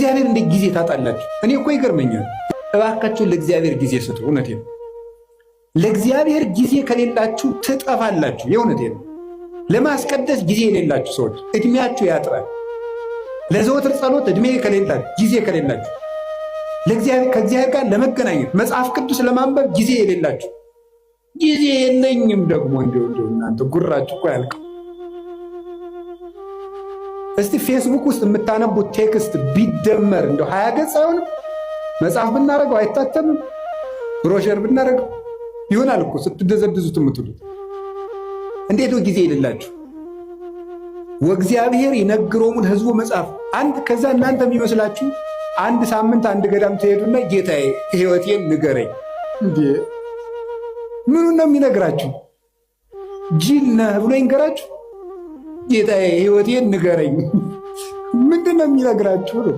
ለእግዚአብሔር እንደ ጊዜ ታጣላችሁ? እኔ እኮ ይገርመኛል። እባካችሁ ለእግዚአብሔር ጊዜ ስጡ። እውነቴ ነው። ለእግዚአብሔር ጊዜ ከሌላችሁ ትጠፋላችሁ። የእውነቴ ነው። ለማስቀደስ ጊዜ የሌላችሁ ሰዎች እድሜያችሁ ያጥራል። ለዘወትር ጸሎት እድሜ ከሌላችሁ፣ ጊዜ ከሌላችሁ፣ ከእግዚአብሔር ጋር ለመገናኘት መጽሐፍ ቅዱስ ለማንበብ ጊዜ የሌላችሁ፣ ጊዜ የለኝም ደግሞ እንዲሁ እናንተ ጉራችሁ እኮ ያልቀው። እስቲ ፌስቡክ ውስጥ የምታነቡት ቴክስት ቢደመር እንደው 20 ገጽ አይሆንም? መጽሐፍ ብናደርገው አይታተምም? ብሮሸር ብናደርገው ይሆናል እኮ ስትደዘድዙት የምትሉት። እንዴት ጊዜ የሌላችሁ? ወእግዚአብሔር ይነግሮሙን ህዝቡ መጽሐፍ አንድ ከዛ እናንተ የሚመስላችሁ አንድ ሳምንት አንድ ገዳም ትሄዱና ጌታዬ ህይወቴን ንገረኝ። እንዴ ምኑን ነው የሚነግራችሁ? ጅል ነህ ብሎ ይንገራችሁ? ጌታዬ ህይወቴን ንገረኝ ምንድን ነው የሚነግራችሁ ነው?